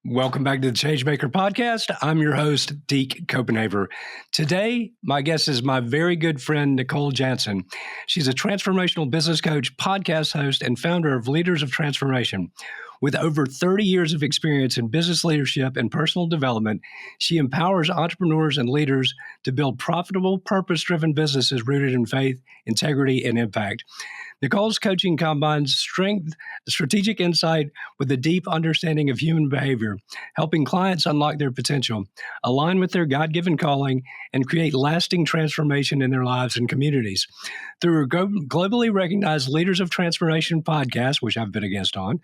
Welcome back to the Changemaker podcast. I'm your host, Deke Copenhaver. Today, my guest is my very good friend, Nicole Jansen. She's a transformational business coach, podcast host, and founder of Leaders of Transformation. With over 30 years of experience in business leadership and personal development, she empowers entrepreneurs and leaders to build profitable, purpose-driven businesses rooted in faith, integrity, and impact. Nicole's coaching combines strength, strategic insight with a deep understanding of human behavior, helping clients unlock their potential, align with their God-given calling, and create lasting transformation in their lives and communities. Through her globally recognized Leaders of Transformation podcast, which I've been a guest on,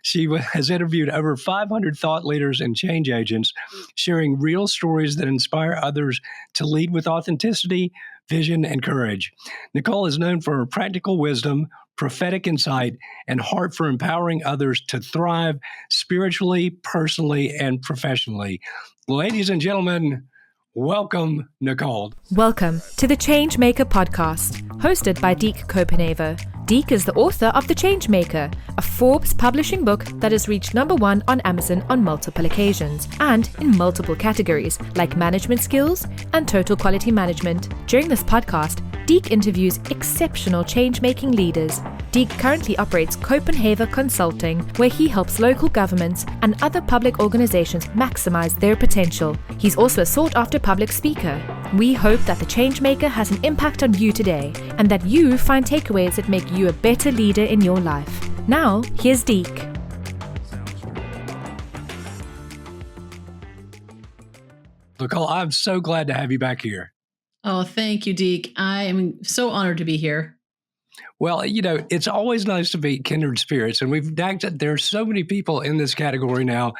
she has interviewed over 500 thought leaders and change agents, sharing real stories that inspire others to lead with authenticity, vision, and courage. Nicole is known for her practical wisdom, prophetic insight, and heart for empowering others to thrive spiritually, personally, and professionally. Ladies and gentlemen, welcome, Nicole. Welcome to the Changemaker podcast, hosted by Deke Copenhaver. Deke is the author of The Changemaker, a Forbes publishing book that has reached #1 on Amazon on multiple occasions and in multiple categories like management skills and total quality management. During this podcast, Deke interviews exceptional change-making leaders. Deke currently operates Copenhaver Consulting, where he helps local governments and other public organizations maximize their potential. He's also a sought-after public speaker. We hope that the Changemaker has an impact on you today and that you find takeaways that make you a better leader in your life. Now, here's Deke. Nicole, I'm so glad to have you back here. Oh, thank you, Deke. I am so honored to be here. Well, it's always nice to meet kindred spirits. And there's so many people in this category now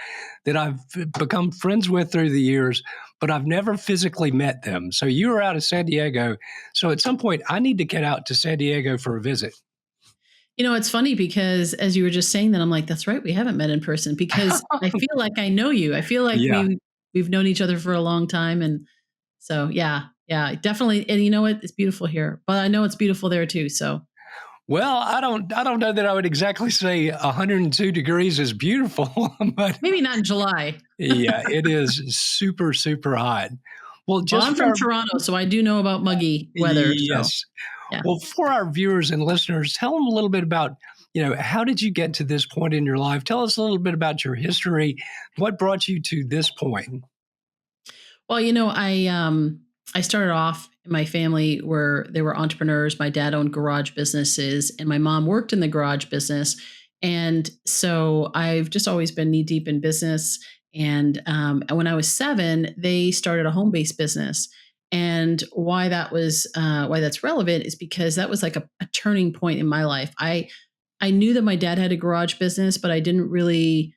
that I've become friends with through the years, but I've never physically met them. So you were out of San Diego. So at some point, I need to get out to San Diego for a visit. It's funny because as you were just saying that, I'm like, that's right. We haven't met in person because I feel like I know you. I feel like we've known each other for a long time. And so, yeah, definitely. And you know what? It's beautiful here, but I know it's beautiful there too. So. Well, I don't know that I would exactly say 102 degrees is beautiful, but maybe not in July. Yeah, it is super, super hot. Well, I'm from Toronto, so I do know about muggy weather. Yes. So, yeah. Well, for our viewers and listeners, tell them a little bit about, how did you get to this point in your life? Tell us a little bit about your history. What brought you to this point? Well, I started off in my family where they were entrepreneurs. My dad owned garage businesses and my mom worked in the garage business. And so I've just always been knee deep in business. And when I was 7, they started a home-based business. And why that's relevant is because that was like a turning point in my life. I knew that my dad had a garage business, but I didn't really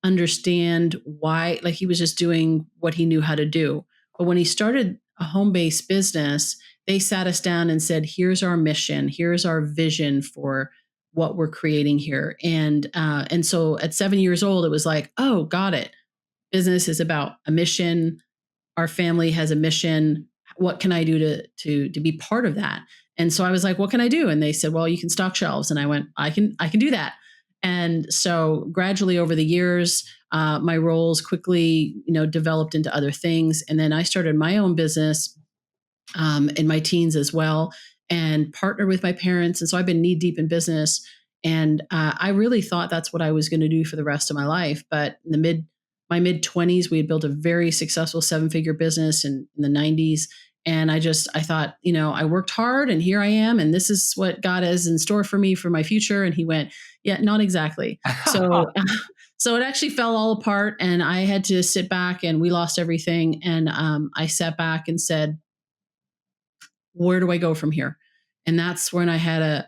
understand why. Like, he was just doing what he knew how to do. But when he started a home-based business, they sat us down and said, here's our mission, here's our vision for what we're creating here. And so at 7 years old, it was like, oh, got it. Business is about a mission. Our family has a mission. What can I do to be part of that? And so I was like, what can I do? And they said, well, you can stock shelves. And I went, I can do that. And so gradually over the years, my roles quickly, developed into other things. And then I started my own business in my teens as well, and partnered with my parents. And so I've been knee deep in business. And I really thought that's what I was going to do for the rest of my life. But in my mid 20s, we had built a very successful 7-figure business in the 90s. And I thought, I worked hard and here I am. And this is what God has in store for me for my future. And he went, yeah, not exactly. So it actually fell all apart and I had to sit back and we lost everything. And I sat back and said, where do I go from here? And that's when I had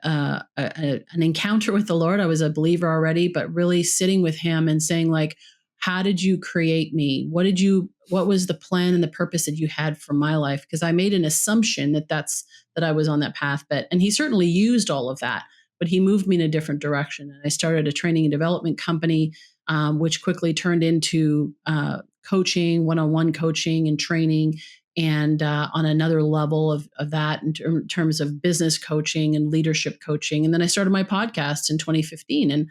an encounter with the Lord. I was a believer already, but really sitting with him and saying, like, how did you create me? What was the plan and the purpose that you had for my life? Because I made an assumption that I was on that path, and he certainly used all of that, but he moved me in a different direction. And I started a training and development company, which quickly turned into coaching, one-on-one coaching and training. And on another level of that in terms of business coaching and leadership coaching. And then I started my podcast in 2015.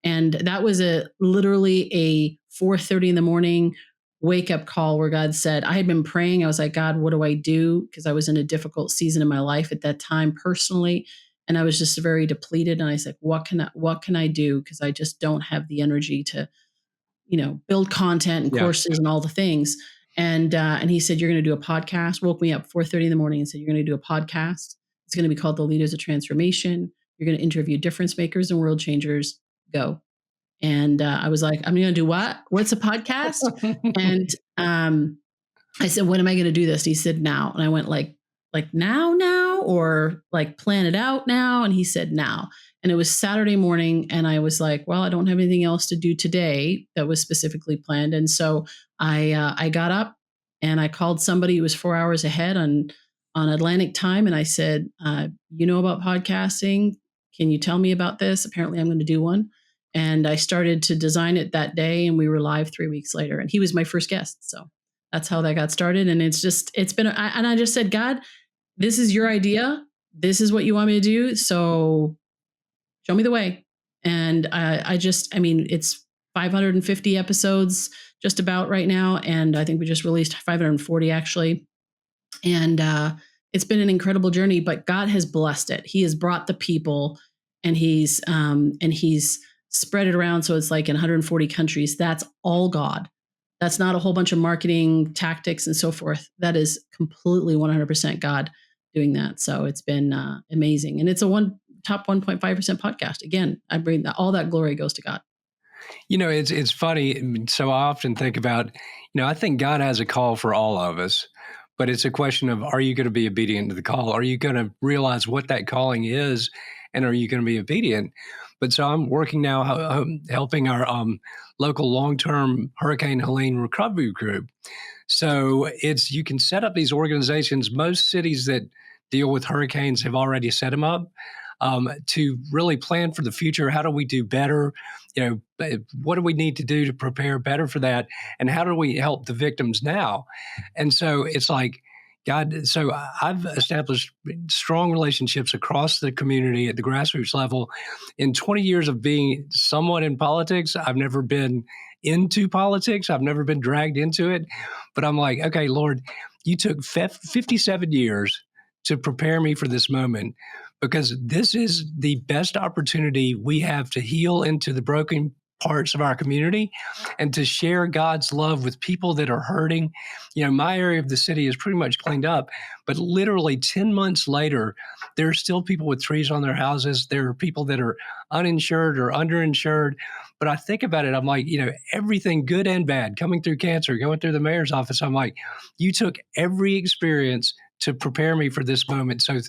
And that was literally a 4:30 in the morning wake up call where God said, I had been praying. I was like, God, what do I do? Because I was in a difficult season in my life at that time personally. And I was just very depleted. And I said, what can I do? Because I just don't have the energy to, build content and Yeah. courses and all the things. And he said, you're going to do a podcast. Woke me up 4:30 in the morning and said, you're going to do a podcast. It's going to be called The Leaders of Transformation. You're going to interview difference makers and world changers. Go. And I was like, I'm going to do what? What's a podcast? And I said, when am I going to do this? And he said, now. And I went like now, or like plan it out now. And he said, now. And it was Saturday morning. And I was like, well, I don't have anything else to do today that was specifically planned. And so I got up and I called somebody who was 4 hours ahead on Atlantic time. And I said, you know about podcasting? Can you tell me about this? Apparently I'm going to do one. And I started to design it that day, and we were live 3 weeks later. And he was my first guest. So that's how that got started. And it's been, and I just said, God, this is your idea. This is what you want me to do. So show me the way. And it's 550 episodes just about right now. And I think we just released 540 actually. And it's been an incredible journey, but God has blessed it. He has brought the people, and he's spread it around. So it's like in 140 countries. That's all God. That's not a whole bunch of marketing tactics and so forth. That is completely 100% God doing that. So it's been amazing. And it's a top 1.5% podcast. Again, I bring all that glory goes to God. It's funny. So I often think about, I think God has a call for all of us, but it's a question of, are you going to be obedient to the call? Are you going to realize what that calling is? And are you going to be obedient? But so I'm working now helping our local long-term Hurricane Helene recovery group. So you can set up these organizations. Most cities that deal with hurricanes have already set them up to really plan for the future. How do we do better? What do we need to do to prepare better for that? And how do we help the victims now? And so it's like, God, so I've established strong relationships across the community at the grassroots level. In 20 years of being somewhat in politics, I've never been into politics. I've never been dragged into it. But I'm like, okay, Lord, you took 57 years to prepare me for this moment, because this is the best opportunity we have to heal into the broken parts of our community and to share God's love with people that are hurting. My area of the city is pretty much cleaned up, but literally 10 months later, there are still people with trees on their houses. There are people that are uninsured or underinsured. But I think about it, I'm like, everything good and bad coming through cancer, going through the mayor's office. I'm like, you took every experience to prepare me for this moment. So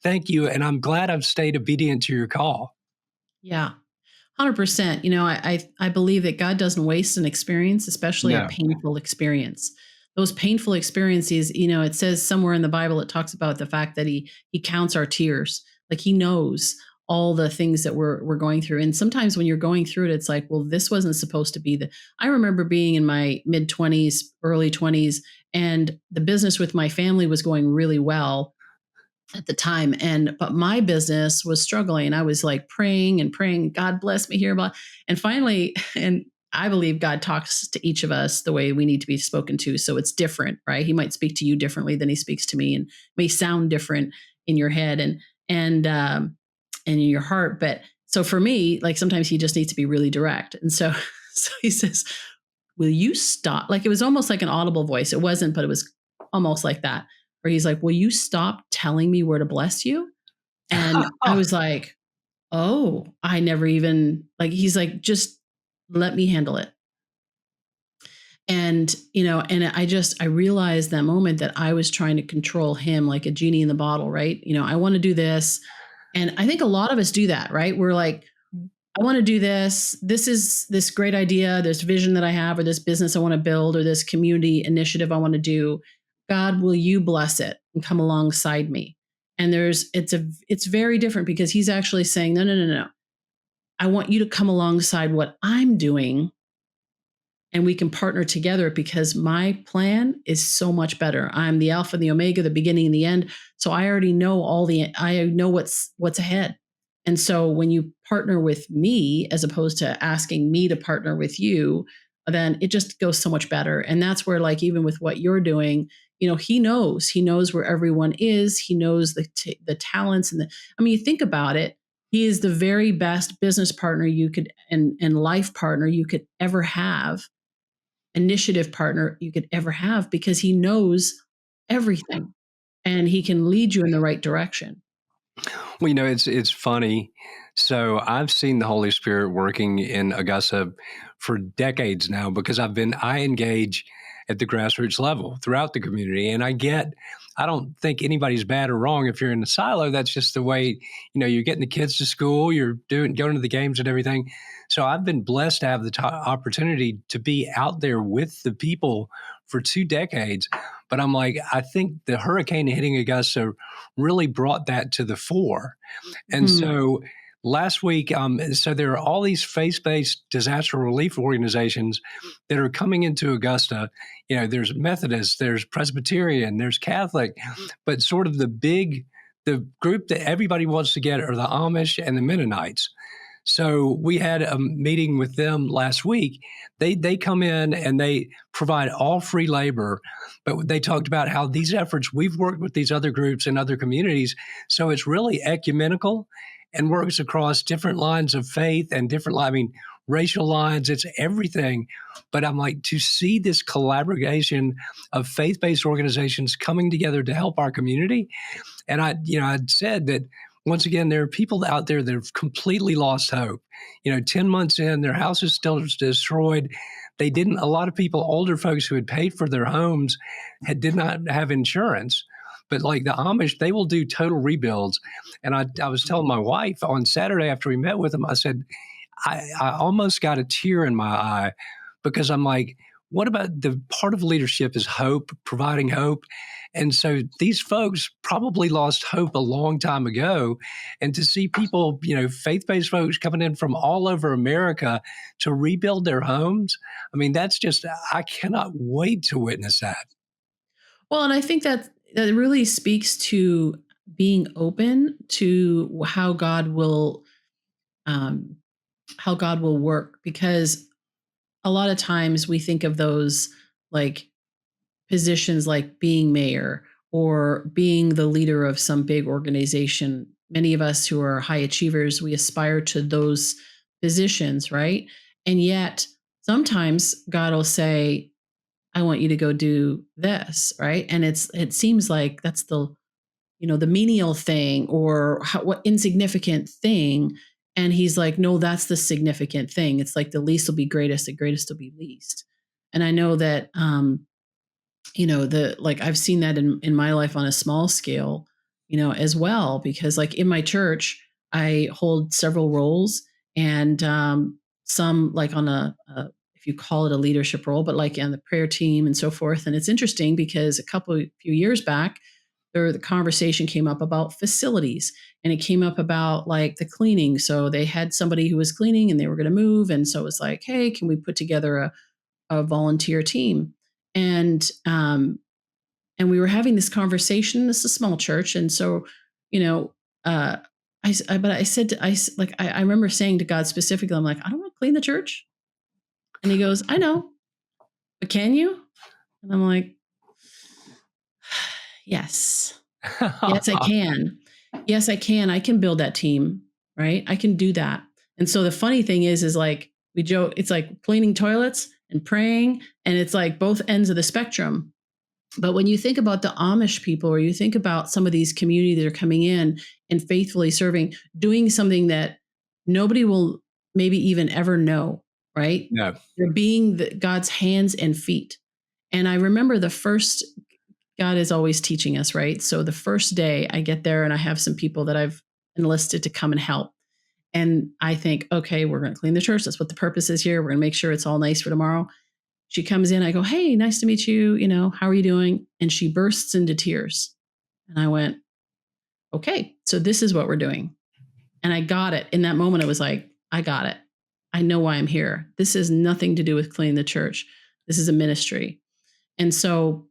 thank you. And I'm glad I've stayed obedient to your call. Yeah. 100%. I believe that God doesn't waste an experience, especially a painful experience. Those painful experiences, it says somewhere in the Bible, it talks about the fact that he counts our tears. Like he knows all the things that we're going through. And sometimes when you're going through it, it's like, well, this wasn't supposed to be I remember being in my mid 20s, early 20s, and the business with my family was going really well at the time. But my business was struggling. I was like praying, God bless me here. And finally, and I believe God talks to each of us the way we need to be spoken to. So it's different, right? He might speak to you differently than he speaks to me, and may sound different in your head and in your heart. But so for me, like sometimes he just needs to be really direct. And so he says, will you stop? Like it was almost like an audible voice. It wasn't, but it was almost like that. Where he's like, will you stop telling me where to bless you? And I was like, oh, I never even, he's like, just let me handle it. And, I realized that moment that I was trying to control him like a genie in the bottle, right? I want to do this. And I think a lot of us do that, right? We're like, I want to do this. This is this great idea, this vision that I have, or this business I want to build, or this community initiative I want to do. God, will you bless it and come alongside me? And it's very different, because he's actually saying, no. I want you to come alongside what I'm doing, and we can partner together, because my plan is so much better. I'm the Alpha and the Omega, the beginning and the end. So I already know I know what's ahead. And so when you partner with me, as opposed to asking me to partner with you, then it just goes so much better. And that's where, like, even with what you're doing, he knows where everyone is. He knows the talents you think about it. He is the very best business partner you could, and life partner you could ever have, initiative partner you could ever have, because he knows everything and he can lead you in the right direction. Well, it's funny. So I've seen the Holy Spirit working in Augusta for decades now, because I engage at the grassroots level throughout the community. And I don't think anybody's bad or wrong if you're in a silo. That's just the way, you're getting the kids to school, you're going to the games and everything. So I've been blessed to have the opportunity to be out there with the people for 2 decades. But I'm like, I think the hurricane hitting Augusta really brought that to the fore. And so last week, so there are all these faith-based disaster relief organizations that are coming into Augusta. There's Methodist, there's Presbyterian, there's Catholic, but sort of the group that everybody wants to get are the Amish and the Mennonites. So we had a meeting with them last week. They come in and they provide all free labor, but they talked about how these efforts, we've worked with these other groups and other communities. So it's really ecumenical and works across different lines of faith and racial lines. It's everything. But I'm like, to see this collaboration of faith-based organizations coming together to help our community. And I'd said that, once again, there are people out there that have completely lost hope. 10 months in, their house is still destroyed. A lot of people, older folks who had paid for their homes, did not have insurance. But like the Amish, they will do total rebuilds. And I was telling my wife on Saturday after we met with them, I said, I almost got a tear in my eye, because I'm like, what about the part of leadership is hope, providing hope? And so these folks probably lost hope a long time ago. And to see people, faith-based folks coming in from all over America to rebuild their homes, that's just, I cannot wait to witness that. Well, and I think that really speaks to being open to how God will work, because a lot of times we think of those like positions like being mayor or being the leader of some big organization. Many of us who are high achievers, we aspire to those positions, right? And yet sometimes God will say, I want you to go do this, right? And it seems like that's the menial thing, or what insignificant thing. And he's like, no, that's the significant thing. It's like the least will be greatest, the greatest will be least. And I know that, I've seen that in my life on a small scale, as well, because like in my church, I hold several roles, and some like on if you call it a leadership role, but like on the prayer team and so forth. And it's interesting because few years back, the conversation came up about facilities, and it came up about like the cleaning. So they had somebody who was cleaning and they were going to move. And so it was like, hey, can we put together a volunteer team? And we were having this conversation. This is a small church. And so, I remember saying to God specifically, I'm like, I don't want to clean the church. And he goes, I know, but can you? And I'm like, yes. Yes, I can. Yes, I can. I can build that team, right? I can do that. And so the funny thing is like we joke, it's like cleaning toilets and praying, and it's like both ends of the spectrum. But when you think about the Amish people, or you think about some of these communities that are coming in and faithfully serving, doing something that nobody will maybe even ever know, right? No. They're being God's hands and feet. And I remember God is always teaching us, right? So the first day I get there and I have some people that I've enlisted to come and help. And I think, okay, we're going to clean the church. That's what the purpose is here. We're going to make sure it's all nice for tomorrow. She comes in, I go, hey, nice to meet you. How are you doing? And she bursts into tears. And I went, okay, so this is what we're doing. And I got it. In that moment, it was like, I got it. I know why I'm here. This has nothing to do with cleaning the church. This is a ministry. And so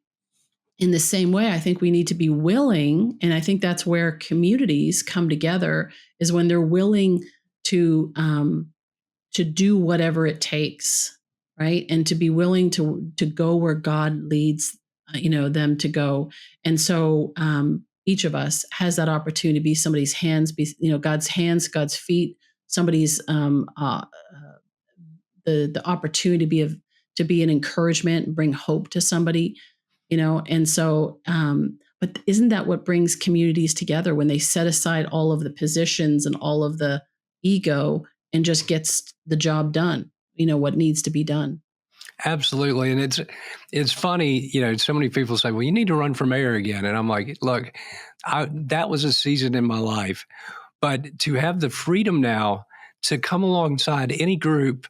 in the same way, I think we need to be willing, and I think that's where communities come together, is when they're willing to do whatever it takes right? And to be willing to go where God leads, them to go. And so each of us has that opportunity to be somebody's hands, be God's hands, God's feet, somebody's the opportunity to be an encouragement and bring hope to somebody, and so but isn't that what brings communities together, when they set aside all of the positions and all of the ego and just gets the job done, what needs to be done? Absolutely. And it's funny, so many people say, well, you need to run for mayor again. And I'm like, look, that was a season in my life. But to have the freedom now to come alongside any group,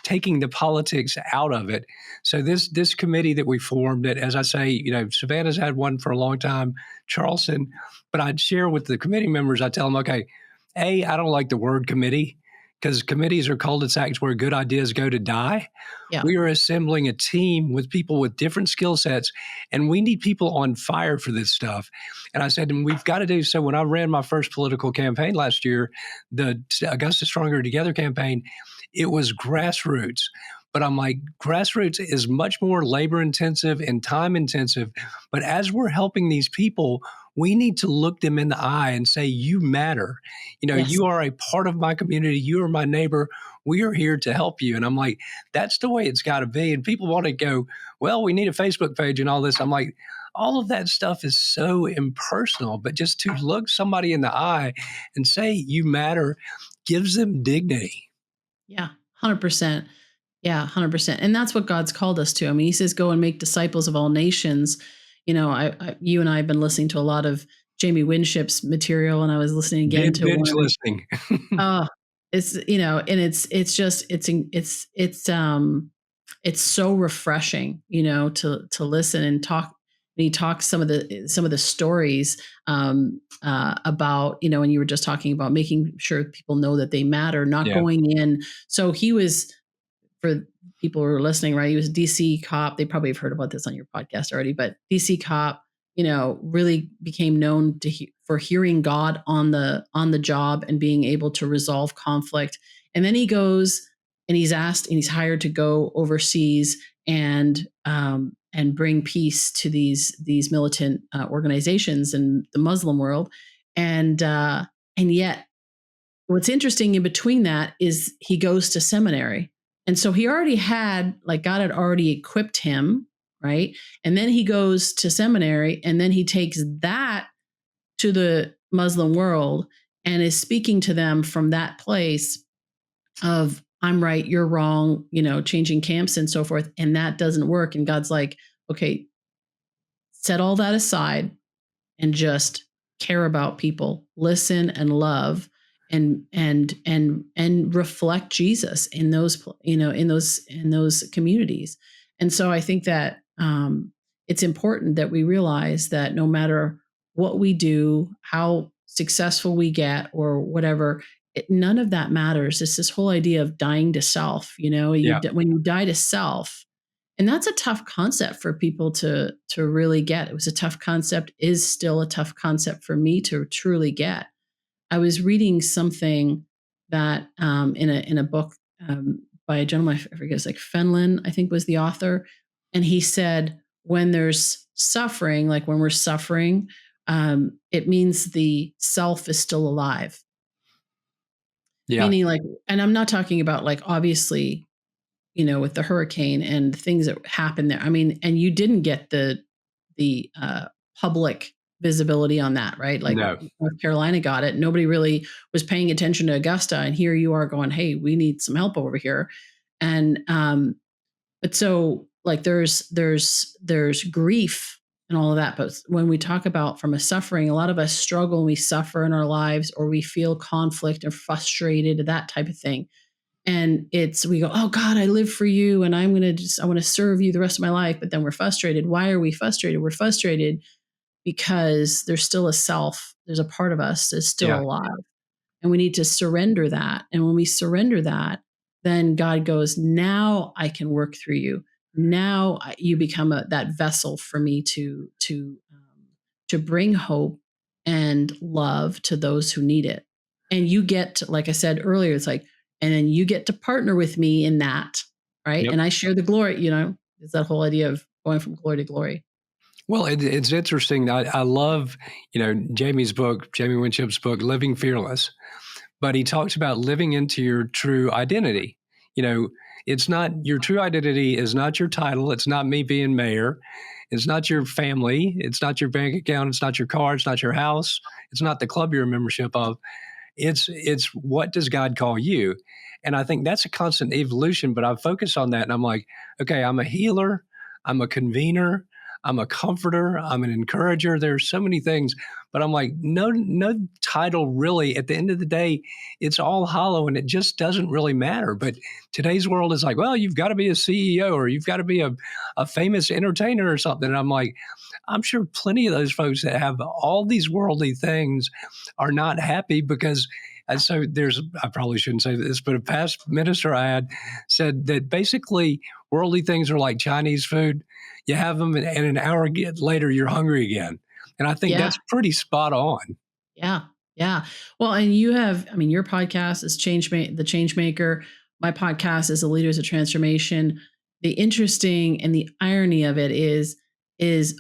taking the politics out of it. So this committee that we formed, that, as I say, Savannah's had one for a long time, Charleston, but I'd share with the committee members, I tell them, okay, I don't like the word committee, because committees are cul-de-sacs where good ideas go to die. Yeah. We are assembling a team with people with different skill sets, and we need people on fire for this stuff. And I said, and we've got to do so. When I ran my first political campaign last year, the Augusta Stronger Together campaign, it was grassroots. But I'm like, grassroots is much more labor intensive and time intensive. But as we're helping these people, we need to look them in the eye and say, you matter. Yes. You are a part of my community. You are my neighbor. We are here to help you. And I'm like, that's the way it's got to be. And people want to go, well, we need a Facebook page and all this. I'm like, all of that stuff is so impersonal, but just to look somebody in the eye and say, you matter, gives them dignity. Yeah, 100%. Yeah, 100%. And that's what God's called us to. I mean, he says, go and make disciples of all nations. You and I have been listening to a lot of Jamie Winship's material, and I was listening again to Binge one. listening. It's, and it's just, it's so refreshing, to listen and talk. And he talks some of the stories about, and you were just talking about making sure people know that they matter, not going in. So he was, for people who are listening, right? He was a DC cop. They probably have heard about this on your podcast already, but DC cop, really became known for hearing God on the job and being able to resolve conflict. And then he goes and he's asked and he's hired to go overseas and bring peace to these militant organizations in the Muslim world. And yet what's interesting in between that is he goes to seminary. And so he already had, like, God had already equipped him, right? And then he goes to seminary, and then he takes that to the Muslim world and is speaking to them from that place of, I'm right, you're wrong, changing camps and so forth. And that doesn't work. And God's like, okay, set all that aside and just care about people, listen and love, and reflect Jesus in those, in those communities. And so I think that it's important that we realize that no matter what we do, how successful we get, or whatever, none of that matters. It's this whole idea of dying to self. When you die to self. And that's a tough concept for people to really get. It was a tough concept, is still a tough concept for me to truly get. I was reading something that in a book by a gentleman, I forget, it's like Fenlon, I think was the author. And he said, when there's suffering, like when we're suffering, it means the self is still alive. Yeah. Meaning, like, and I'm not talking about, like, obviously, with the hurricane and things that happened there. I mean, and you didn't get the public visibility on that, right? Like, no. North Carolina got it. Nobody really was paying attention to Augusta. And here you are going, hey, we need some help over here. And, but so, like, there's grief and all of that. But when we talk about from a suffering, a lot of us struggle and we suffer in our lives, or we feel conflict or frustrated, that type of thing. And we go, oh God, I live for you, and I want to serve you the rest of my life. But then we're frustrated. Why are we frustrated? We're frustrated because there's still a self. There's a part of us that's still alive, and we need to surrender that. And when we surrender that, then God goes, now I can work through you. Now you become that vessel for me to bring hope and love to those who need it. And you get to, like I said earlier, it's like, and then you get to partner with me in that, right? Yep. And I share the glory, it's that whole idea of going from glory to glory. Well, it's interesting. I love, Jamie Winchip's book, Living Fearless, but he talks about living into your true identity. You know, it's not your true identity is not your title. It's not me being mayor. It's not your family. It's not your bank account. It's not your car. It's not your house. It's not the club you're a membership of. It's what does God call you? And I think that's a constant evolution, but I've focused on that and I'm like, okay, I'm a healer, I'm a convener, I'm a comforter, I'm an encourager. There's so many things, but I'm like, no title really. At the end of the day, it's all hollow and it just doesn't really matter. But today's world is like, well, you've got to be a CEO or you've got to be a famous entertainer or something. And I'm like, I'm sure plenty of those folks that have all these worldly things are not happy because, and so I probably shouldn't say this, but a past minister I had said that basically worldly things are like Chinese food. You have them and an hour later, you're hungry again. And I think Yeah. that's pretty spot on. Yeah. Yeah. Well, and your podcast is the Changemaker. My podcast is the Leaders of Transformation. The interesting and the irony of it is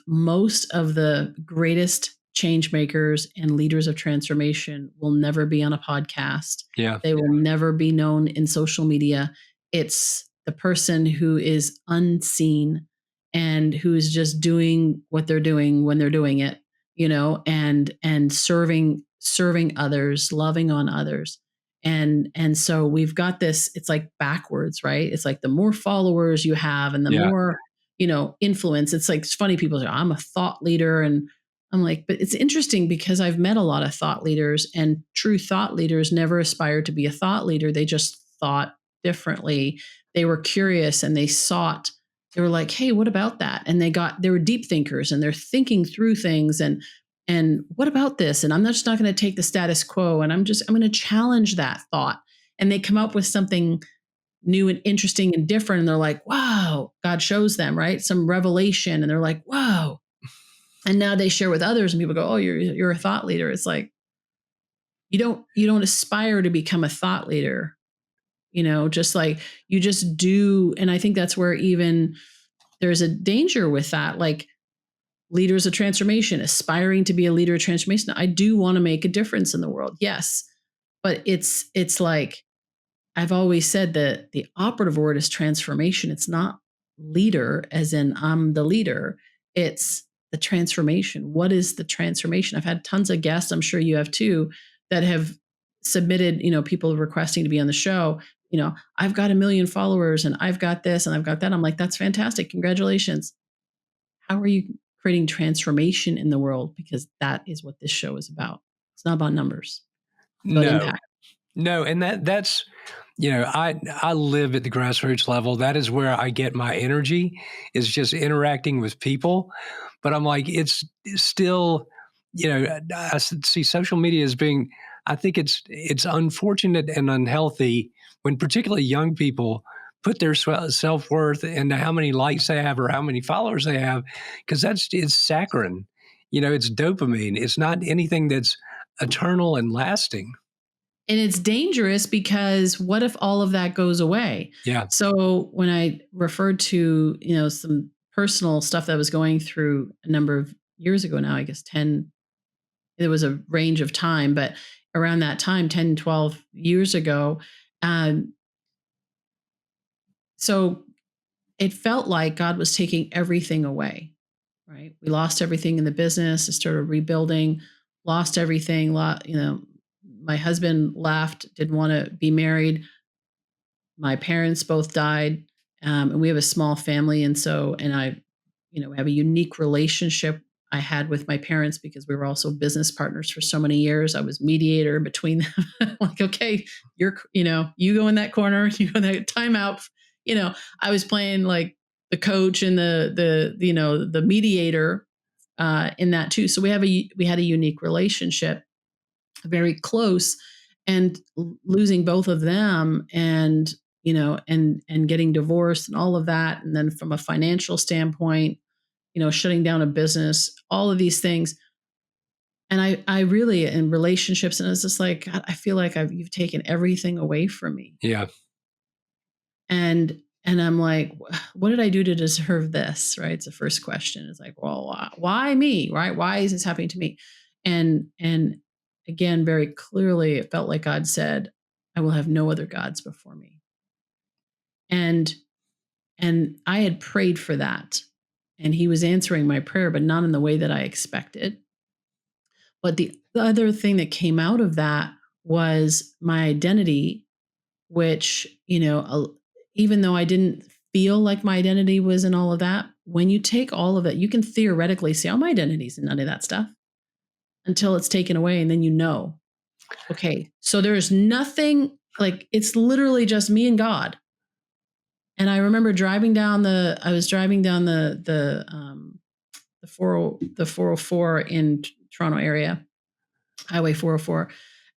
most of the greatest change makers and leaders of transformation will never be on a podcast. Yeah. They will never be known in social media. It's the person who is unseen and who is just doing what they're doing when they're doing it, and serving others, loving on others. And so we've got this, it's like backwards, right? It's like the more followers you have and the Yeah. more, influence. It's like, it's funny, people say, I'm a thought leader. And I'm like, but it's interesting because I've met a lot of thought leaders, and true thought leaders never aspired to be a thought leader. They just thought differently. They were curious and they were like, hey, what about that? And they were deep thinkers and they're thinking through things and what about this? And I'm just not going to take the status quo, and I'm going to challenge that thought. And they come up with something new and interesting and different. And they're like, wow, God shows them, right? Some revelation. And they're like, wow. And now they share with others and people go, oh, you're a thought leader. It's like, you don't aspire to become a thought leader, just like you just do. And I think that's where even there's a danger with that. Like, leaders of transformation, aspiring to be a leader of transformation. I do want to make a difference in the world. Yes. But it's like, I've always said that the operative word is transformation. It's not leader as in I'm the leader. It's the transformation. What is the transformation? I've had tons of guests, I'm sure you have too, that have submitted, people requesting to be on the show. I've got 1 million followers and I've got this and I've got that. I'm like, that's fantastic. Congratulations. How are you creating transformation in the world? Because that is what this show is about. It's not about numbers. It's about impact. No, and that's I live at the grassroots level. That is where I get my energy, is just interacting with people. But I'm like, it's still, I see social media as being, I think it's unfortunate and unhealthy when particularly young people put their self-worth into how many likes they have or how many followers they have, because it's saccharine. It's dopamine. It's not anything that's eternal and lasting. And it's dangerous because what if all of that goes away? Yeah. So when I referred to, some personal stuff that I was going through a number of years ago now, I guess there was a range of time, but around that time, 10, 12 years ago, so it felt like God was taking everything away, right? We lost everything in the business. I started rebuilding, lost everything. My husband left, didn't want to be married. My parents both died, and we have a small family. And I, have a unique relationship I had with my parents because we were also business partners for so many years. I was mediator between them. Like, okay, you go in that corner, you go in that timeout. I was playing like the coach and the mediator in that too. So we had a unique relationship, very close, and losing both of them and getting divorced and all of that. And then from a financial standpoint, shutting down a business, all of these things. And I really, in relationships, and it's just like, God, I feel like you've taken everything away from me. Yeah. And And I'm like, what did I do to deserve this? Right. It's the first question. It's like, well, why me? Right. Why is this happening to me? And again, very clearly, it felt like God said, I will have no other gods before me. And I had prayed for that. And he was answering my prayer, but not in the way that I expected. But the other thing that came out of that was my identity, which, even though I didn't feel like my identity was in all of that, when you take all of it, you can theoretically say, oh, my identity's in none of that stuff until it's taken away. And then okay, so there's nothing, like, it's literally just me and God. And I remember driving down the 404 in Toronto area, Highway 404.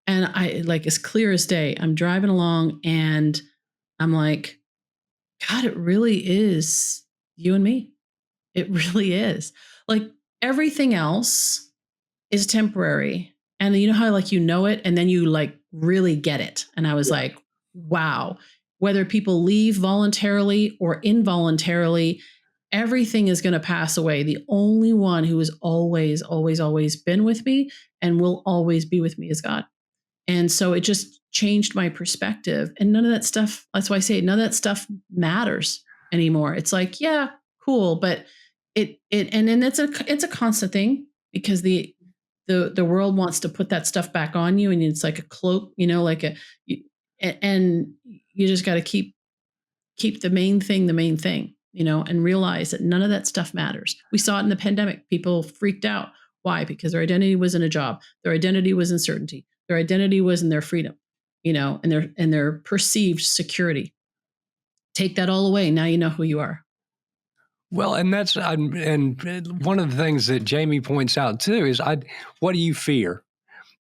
And I, like, as clear as day, I'm driving along and I'm like, God, it really is you and me. It really is. Like, everything else is temporary. And you know how, like, it and then you, like, really get it. And I was like, wow, whether people leave voluntarily or involuntarily, everything is going to pass away. The only one who has always, always, always been with me and will always be with me is God. And so it just changed my perspective. And none of that stuff, that's why I say none of that stuff matters anymore. It's like, yeah, cool. But and then it's a constant thing, because the world wants to put that stuff back on you. And it's like a cloak, and you just got to keep the main thing, and realize that none of that stuff matters. We saw it in the pandemic. People freaked out. Why? Because their identity was in a job. Their identity was in certainty. Their identity was in their freedom, and their perceived security. Take that all away. Now you know who you are. Well, and that's and one of the things that Jamie points out too is, what do you fear?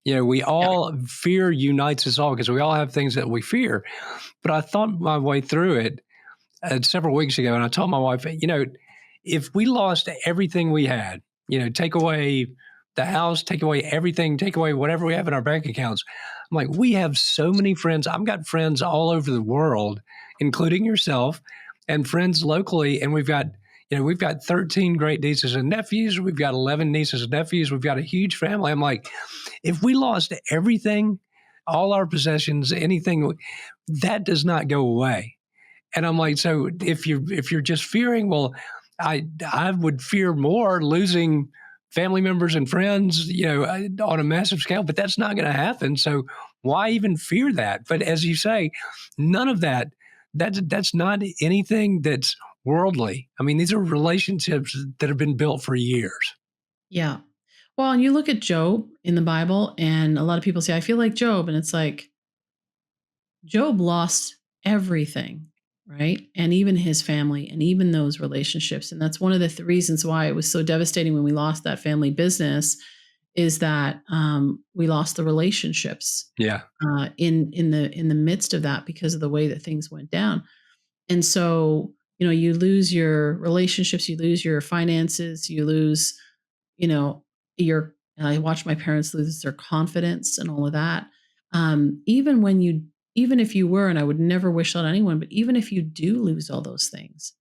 We all, fear unites us all, because we all have things that we fear. But I thought my way through it several weeks ago, and I told my wife, if we lost everything we had, take away the house, take away everything, take away whatever we have in our bank accounts. I'm like, we have so many friends. I've got friends all over the world, including yourself, and friends locally. And we've got 13 great nieces and nephews. We've got 11 nieces and nephews. We've got a huge family. I'm like, if we lost everything, all our possessions, anything, that does not go away. And I'm like, so if you're just fearing, well, I would fear more losing family members and friends, on a massive scale, but that's not going to happen. So why even fear that? But as you say, none of that's not anything that's worldly. I mean, these are relationships that have been built for years. Yeah. Well, and you look at Job in the Bible, and a lot of people say, I feel like Job. And it's like, Job lost everything, right? And even his family, and even those relationships. And that's one of the reasons why it was so devastating when we lost that family business, is that we lost the relationships. Yeah. In the midst of that, because of the way that things went down. And so, you lose your relationships, you lose your finances, you lose, I watched my parents lose their confidence and all of that. Even if you were, and I would never wish that on anyone, but even if you do lose all those things,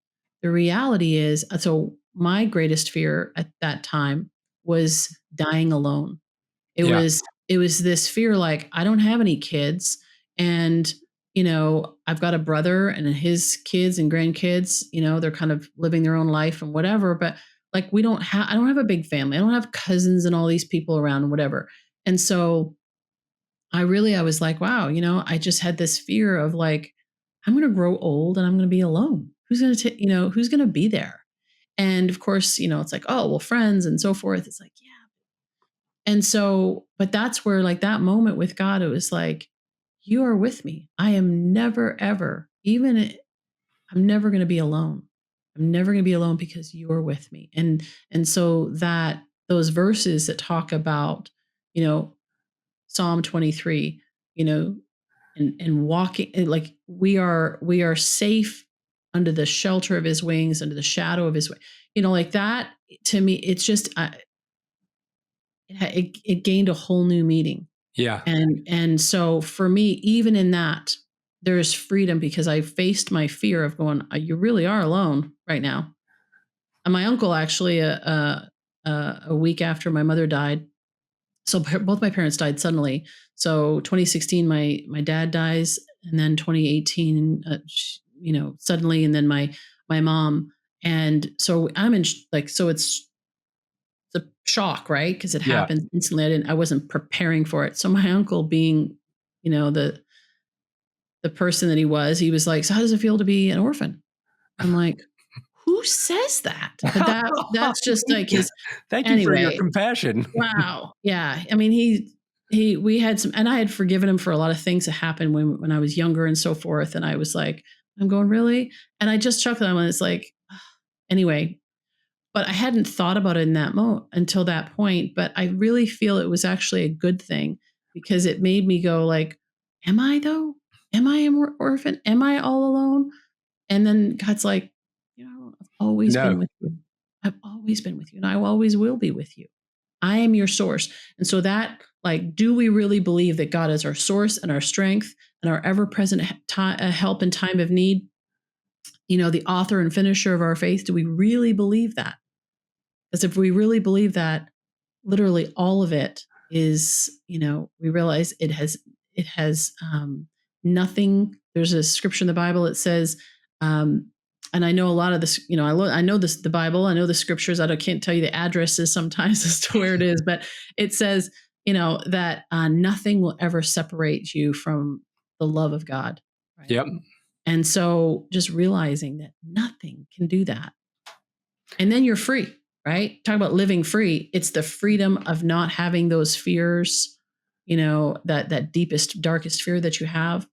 the reality is, so my greatest fear at that time was dying alone. It was this fear, like, I don't have any kids, and I've got a brother and his kids and grandkids, they're kind of living their own life and whatever, but, like, I don't have a big family. I don't have cousins and all these people around and whatever. And so I was like, wow, I just had this fear of, like, I'm going to grow old and I'm going to be alone. Who's going to who's going to be there? And of course, it's like, oh, well, friends and so forth. It's like, yeah. And so, but that's where, like, that moment with God, it was like, you are with me. I am never, ever, I'm never going to be alone. I'm never going to be alone, because you are with me. And so that those verses that talk about, Psalm 23, and walking, and, like, we are safe under the shelter of his wings, under the shadow of his wing, like that. To me, it's just, it gained a whole new meaning. Yeah. And so for me, even in that, there's freedom because I faced my fear of going, you really are alone right now. And my uncle actually, a week after my mother died, so both my parents died suddenly. So 2016, my dad dies, and then 2018, suddenly, and then my mom. And so I'm in so it's a shock, right? Because it Yeah. happened instantly. I wasn't preparing for it. So my uncle, being, the person that he was like, "So how does it feel to be an orphan?" I'm like, "Who says that?" But that's just like his. Thank you for your Anyway, compassion. wow. Yeah. I mean, we had some, and I had forgiven him for a lot of things that happened when I was younger and so forth. And I was like, I'm going, really? And I just chuckled. And it's like, anyway, but I hadn't thought about it in that moment until that point. But I really feel it was actually a good thing because it made me go like, am I though? Am I an orphan? Am I all alone? And then God's like, I've always been No. with you. I've always been with you, and I always will be with you. I am your source. And so that, like, do we really believe that God is our source and our strength and our ever-present help in time of need? The author and finisher of our faith. Do we really believe that? Because if we really believe that, literally all of it is, we realize it has nothing. There's a scripture in the Bible that says, and I know a lot of this, I know this, the Bible, I know the scriptures. I can't tell you the addresses sometimes as to where it is, but it says, that nothing will ever separate you from the love of God. Right. Yep. And so just realizing that nothing can do that. And then you're free, right? Talk about living free. It's the freedom of not having those fears, that deepest, darkest fear that you have,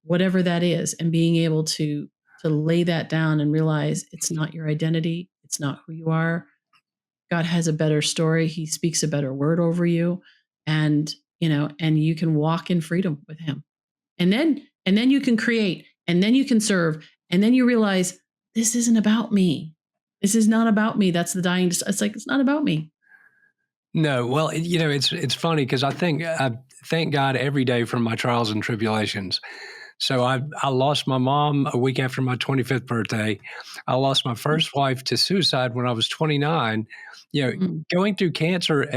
whatever that is, and being able to lay that down and realize it's not your identity. It's not who you are. God has a better story. He speaks a better word over you. And, and you can walk in freedom with him. And then you can create, and then you can serve. And then you realize this isn't about me. This is not about me. That's the dying. It's like, it's not about me. No. Well, it's funny because I thank God every day for my trials and tribulations. So I lost my mom a week after my 25th birthday. I lost my first wife to suicide when I was 29. Going through cancer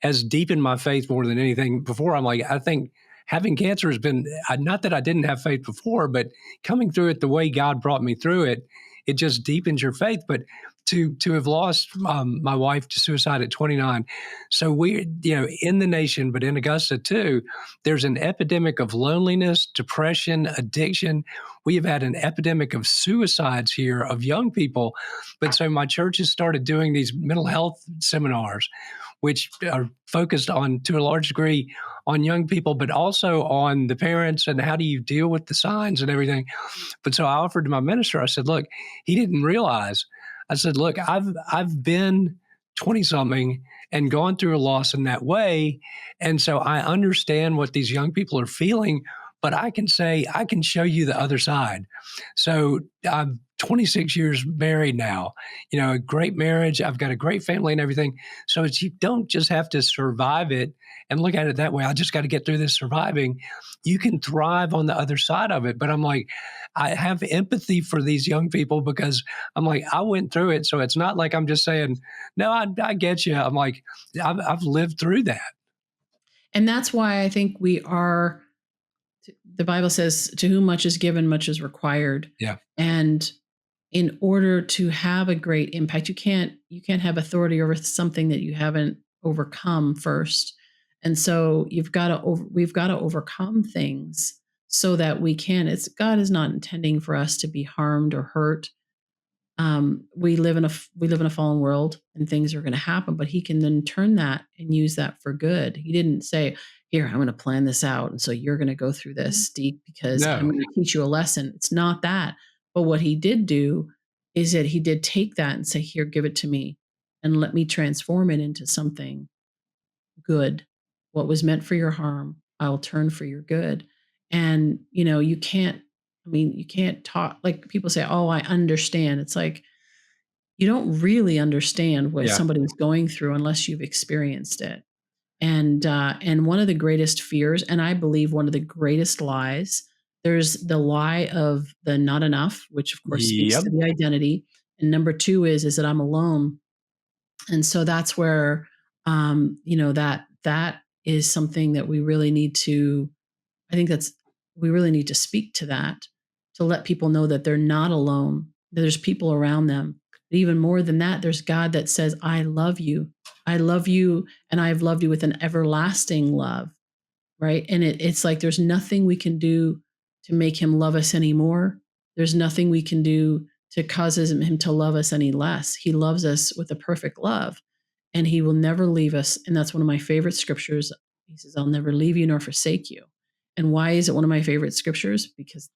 has deepened my faith more than anything before. I think having cancer has been, not that I didn't have faith before, but coming through it the way God brought me through it, it just deepens your faith. But to have lost my wife to suicide at 29. So we, in the nation, but in Augusta too, there's an epidemic of loneliness, depression, addiction. We have had an epidemic of suicides here of young people. But so my church has started doing these mental health seminars, which are focused on, to a large degree, on young people, but also on the parents and how do you deal with the signs and everything. But so I offered to my minister, I said, look, he didn't realize. I said, look, I've been 20 something and gone through a loss in that way. And so I understand what these young people are feeling, but I can show you the other side. So I'm 26 years married now, a great marriage. I've got a great family and everything. So you don't just have to survive it and look at it that way. I just got to get through this surviving. You can thrive on the other side of it. But I'm like, I have empathy for these young people because I'm like, I went through it. So it's not like I'm just saying, no, I get you. I'm like, I've lived through that. And that's why I think the Bible says, to whom much is given, much is required. Yeah. And in order to have a great impact, you can't have authority over something that you haven't overcome first. And so we've got to overcome things so that we can. God is not intending for us to be harmed or hurt. We live in a fallen world, and things are going to happen, but he can then turn that and use that for good. He didn't say, here, I'm going to plan this out, and so you're going to go through this, Deke, because No. I'm going to teach you a lesson. It's not that. But what he did do is that he did take that and say, here, give it to me and let me transform it into something good. What was meant for your harm, I'll turn for your good. And, you can't talk like people say, oh, I understand. It's like, you don't really understand what Yeah. somebody's going through unless you've experienced it. And one of the greatest fears, and I believe one of the greatest lies, There's the lie of the not enough, which of course speaks Yep. to the identity. And number two is that I'm alone. And so that's where, that is something that we really need to, I think we really need to speak to that, to let people know that they're not alone, that there's people around them. But even more than that, there's God that says, I love you. I love you, and I've loved you with an everlasting love. Right. And it's like there's nothing we can do to make him love us anymore. There's nothing we can do to cause him to love us any less. He loves us with a perfect love, and he will never leave us. And that's one of my favorite scriptures. He says, I'll never leave you nor forsake you. And why is it one of my favorite scriptures? Because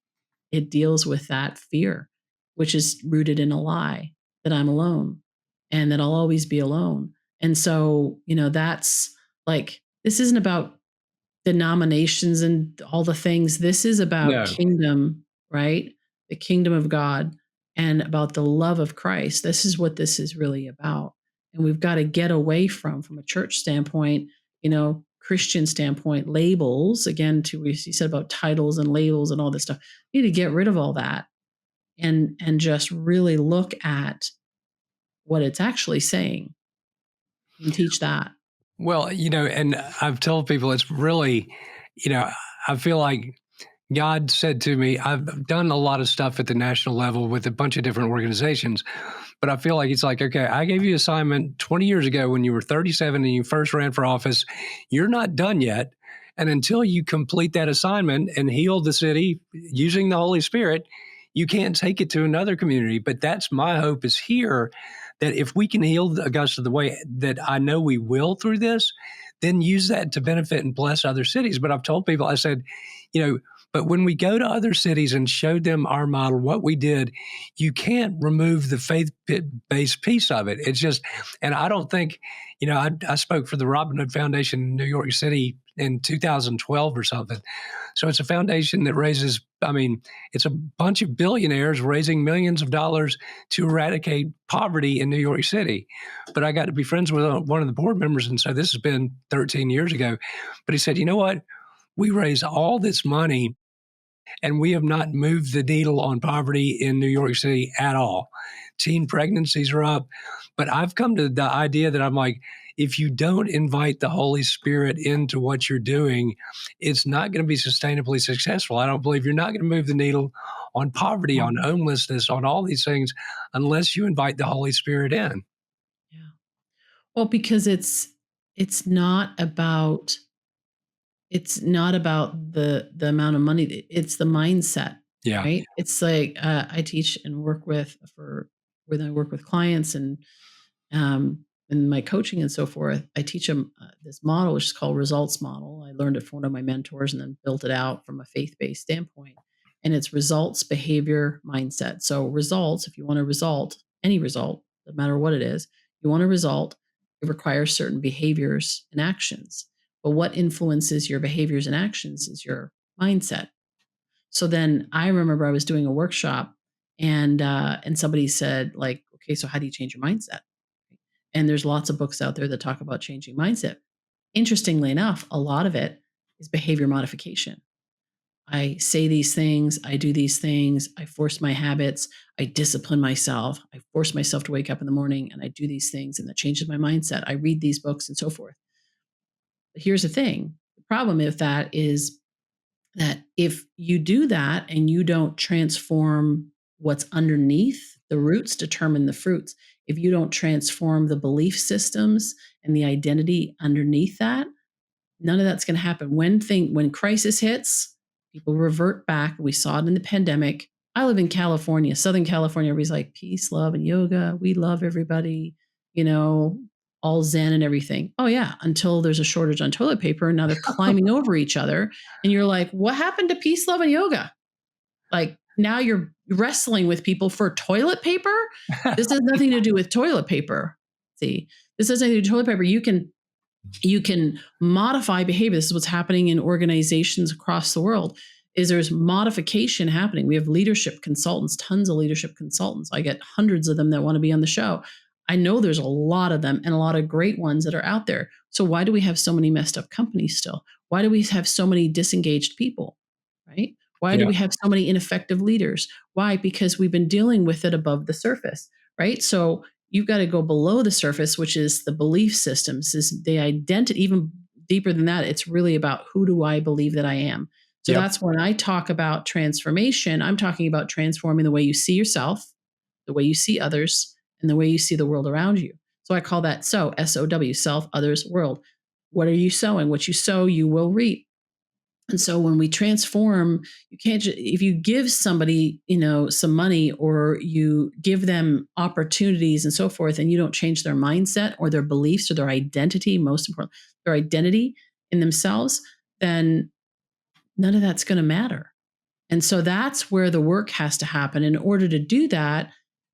it deals with that fear, which is rooted in a lie that I'm alone and that I'll always be alone. And so, that's like, this isn't about denominations and all the things. This is about No. kingdom, right? The kingdom of God, and about the love of Christ. This is what this is really about. And we've got to get away from a church standpoint, Christian standpoint, labels, again, to what you said about titles and labels and all this stuff. You need to get rid of all that and just really look at what it's actually saying and teach that. Well, and I've told people it's really, I feel like God said to me, I've done a lot of stuff at the national level with a bunch of different organizations, but I feel like it's like, okay, I gave you an assignment 20 years ago when you were 37 and you first ran for office. You're not done yet. And until you complete that assignment and heal the city using the Holy Spirit, you can't take it to another community. But that's my hope is here, that if we can heal Augusta the way that I know we will through this, then use that to benefit and bless other cities. But I've told people, I said, but when we go to other cities and show them our model, what we did, you can't remove the faith-based piece of it. It's just, and I don't think, I spoke for the Robin Hood Foundation in New York City in 2012 or something. So it's a foundation that raises, it's a bunch of billionaires raising millions of dollars to eradicate poverty in New York City. But I got to be friends with one of the board members, and so this has been 13 years ago. But he said, you know what? We raise all this money, and we have not moved the needle on poverty in New York City at all. Teen pregnancies are up. But I've come to the idea that I'm like, if you don't invite the Holy Spirit into what you're doing, it's not going to be sustainably successful. I don't believe you're not going to move the needle on poverty, on homelessness, on all these things, unless you invite the Holy Spirit in. Yeah. Well, because it's not about the amount of money. It's the mindset. Yeah. Right. It's like I teach and work when I work with clients and in my coaching and so forth, I teach them this model, which is called results model. I learned it from one of my mentors and then built it out from a faith-based standpoint. And it's results, behavior, mindset. So results, if you want a result, any result, no matter what it is, you want a result, it requires certain behaviors and actions. But what influences your behaviors and actions is your mindset. So then I remember I was doing a workshop and somebody said, like, okay, so how do you change your mindset? And there's lots of books out there that talk about changing mindset. Interestingly enough, a lot of it is behavior modification. I say these things, I do these things, I force my habits, I discipline myself, I force myself to wake up in the morning and I do these things and that changes my mindset. I read these books and so forth. But here's the thing. The problem with that is that if you do that and you don't transform what's underneath, the roots determine the fruits. If you don't transform the belief systems and the identity underneath that, none of that's going to happen. When crisis hits, people revert back. We saw it in the pandemic. I live in California, Southern California. Everybody's like peace, love, and yoga. We love everybody, all Zen and everything. Oh yeah, until there's a shortage on toilet paper and now they're climbing over each other. And you're like, what happened to peace, love, and yoga? Like now you're wrestling with people for toilet paper. This has nothing to do with toilet paper. See, this has nothing to do with toilet paper. You can modify behavior. This is what's happening in organizations across the world. Is there's modification happening. We have leadership consultants, tons of leadership consultants. I get hundreds of them that want to be on the show. I know there's a lot of them and a lot of great ones that are out there. So why do we have so many messed up companies still? Why do we have so many disengaged people, right? Why do Yeah. we have so many ineffective leaders? Why? Because we've been dealing with it above the surface, right? So you've got to go below the surface, which is the belief systems, is the identity, even deeper than that. It's really about, who do I believe that I am? So Yep. that's when I talk about transformation, I'm talking about transforming the way you see yourself, the way you see others, and the way you see the world around you. So I call that SOW, self, others, world. What are you sowing? What you sow, you will reap. And so when we transform, you can't if you give somebody, some money, or you give them opportunities and so forth, and you don't change their mindset or their beliefs or their identity, most important, their identity in themselves, then none of that's going to matter. And so that's where the work has to happen. In order to do that,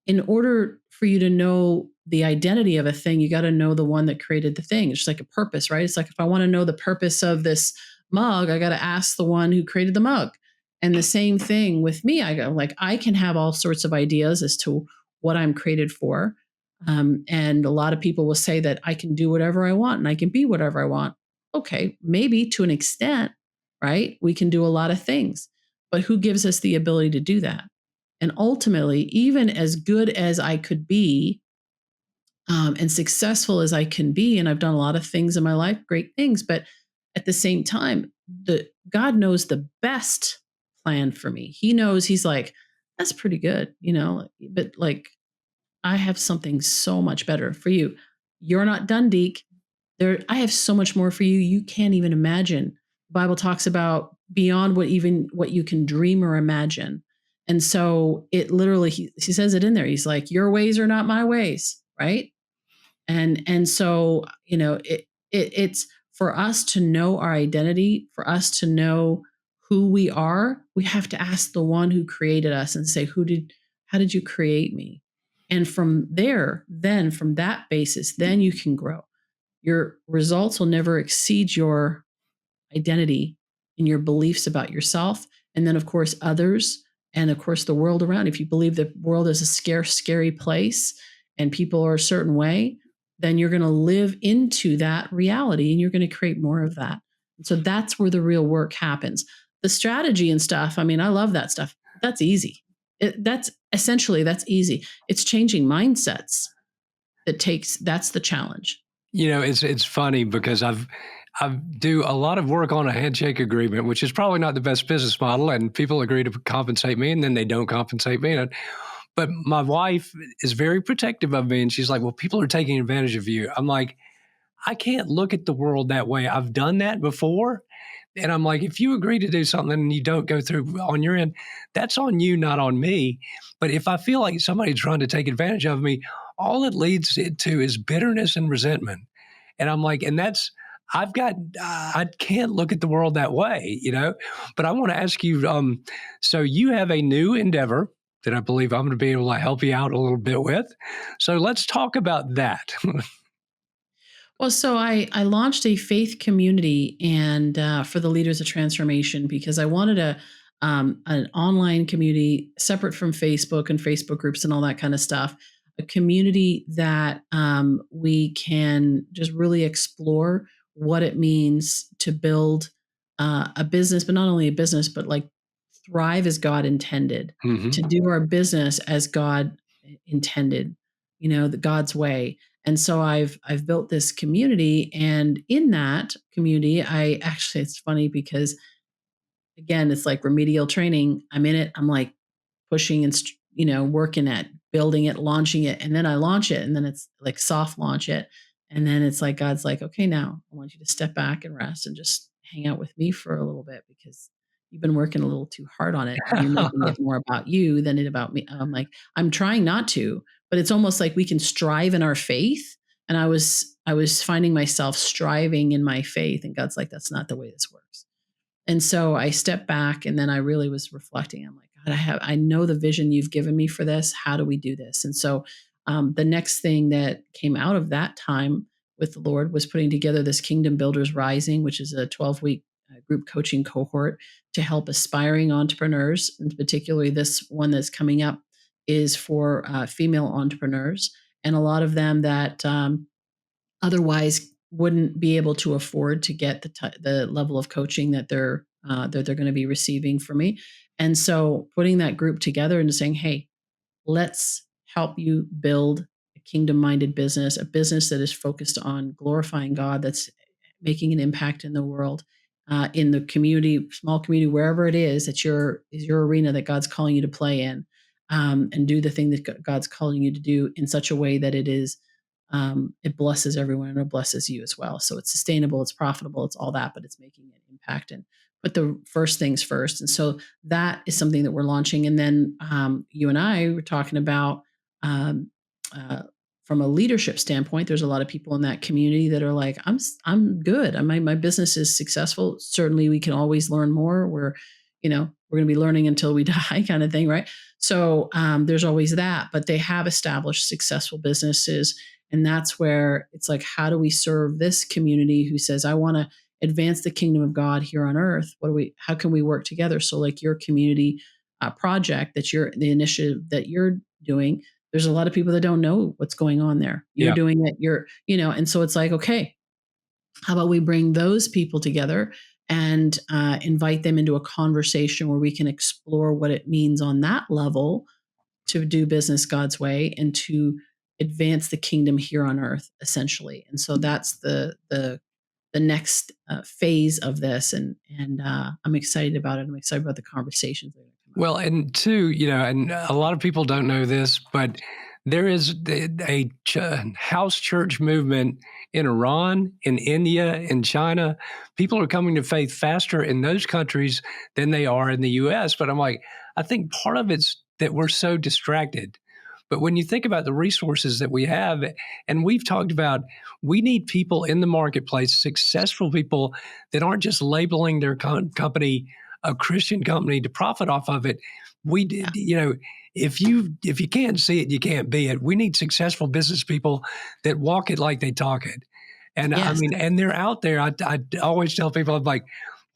in order for you to know the identity of a thing, you got to know the one that created the thing. It's just like a purpose, right? It's like, if I want to know the purpose of this mug, I got to ask the one who created the mug. And the same thing with me. I can have all sorts of ideas as to what I'm created for. And a lot of people will say that I can do whatever I want and I can be whatever I want. Okay, maybe to an extent, right? We can do a lot of things, but who gives us the ability to do that? And ultimately, even as good as I could be, and successful as I can be, and I've done a lot of things in my life, great things, but at the same time, God knows the best plan for me. He knows, He's like, that's pretty good, but like, I have something so much better for you. You're not done, Deke. I have so much more for you. You can't even imagine. The Bible talks about beyond what you can dream or imagine. And so it literally, he says it in there. He's like, your ways are not my ways, right? And so, it's for us to know our identity, for us to know who we are. We have to ask the one who created us and say, how did you create me? And from there, then from that basis, then you can grow. Your results will never exceed your identity and your beliefs about yourself. And then, of course, others, and of course, the world around. If you believe the world is a scarce, scary place and people are a certain way, then you're going to live into that reality and you're going to create more of that. And so that's where the real work happens. The strategy and stuff, I mean, I love that stuff. That's easy. That's easy. It's changing mindsets that's the challenge. It's funny because I do a lot of work on a handshake agreement, which is probably not the best business model, and people agree to compensate me, and then they don't compensate me. But my wife is very protective of me, and she's like, "Well, people are taking advantage of you." I'm like, I can't look at the world that way. I've done that before. And I'm like, if you agree to do something and you don't go through on your end, that's on you, not on me. But if I feel like somebody's trying to take advantage of me, all it leads it to is bitterness and resentment. And I'm like, I can't look at the world that way. But I want to ask you, so you have a new endeavor that I believe I'm going to be able to help you out a little bit with. So let's talk about that. Well, so I launched a faith community and for the leaders of transformation, because I wanted an online community separate from Facebook and Facebook groups and all that kind of stuff, a community that we can just really explore what it means to build a business, but not only a business, but like thrive as God intended, to Mm-hmm. do our business as God intended, the God's way. And so I've built this community, and in that community, it's funny because again, it's like remedial training. I'm in it. I'm like pushing and working at building it, launching it, and then I launch it, and then it's like soft launch it, and then it's like God's like, okay, now I want you to step back and rest and just hang out with me for a little bit because you've been working a little too hard on it and you're making it more about you than it about me. I'm like, I'm trying not to, but it's almost like we can strive in our faith. And I was finding myself striving in my faith, and God's like, that's not the way this works. And so I stepped back, and then I really was reflecting. I'm like, God, I know the vision you've given me for this. How do we do this? And so the next thing that came out of that time with the Lord was putting together this Kingdom Builders Rising, which is a 12-week group coaching cohort to help aspiring entrepreneurs. And particularly this one that's coming up is for female entrepreneurs, and a lot of them that otherwise wouldn't be able to afford to get the level of coaching that they're going to be receiving from me. And so putting that group together and saying, hey, let's help you build a kingdom-minded business, a business that is focused on glorifying God, that's making an impact in the world, in the community, small community, wherever it is that is your arena that God's calling you to play in, and do the thing that God's calling you to do in such a way that it blesses everyone and it blesses you as well. So it's sustainable, it's profitable, it's all that, but it's making an impact, and put the first things first. And so that is something that we're launching. And then you and I were talking about, um, uh, from a leadership standpoint, there's a lot of people in that community that are like, I'm good. My business is successful. Certainly we can always learn more. We're going to be learning until we die, kind of thing. Right. So there's always that, but they have established successful businesses. And that's where it's like, how do we serve this community who says, I want to advance the kingdom of God here on earth? How can we work together? So like your community project, the initiative that you're doing, there's a lot of people that don't know what's going on there. You're Yeah. doing it, and so it's like, okay, how about we bring those people together and invite them into a conversation where we can explore what it means on that level to do business God's way and to advance the kingdom here on earth, essentially. And so that's the next phase of this, and I'm excited about it. I'm excited about the conversations that are going to come up. Well, and two, and a lot of people don't know this, but there is a house church movement in Iran, in India, in China. People are coming to faith faster in those countries than they are in the U.S. But I'm like, I think part of it's that we're so distracted. But when you think about the resources that we have, and we've talked about, we need people in the marketplace, successful people that aren't just labeling their company a Christian company to profit off of it. We did, if you can't see it, you can't be it. We need successful business people that walk it like they talk it. And Yes. I mean, and they're out there. I always tell people, I'm like,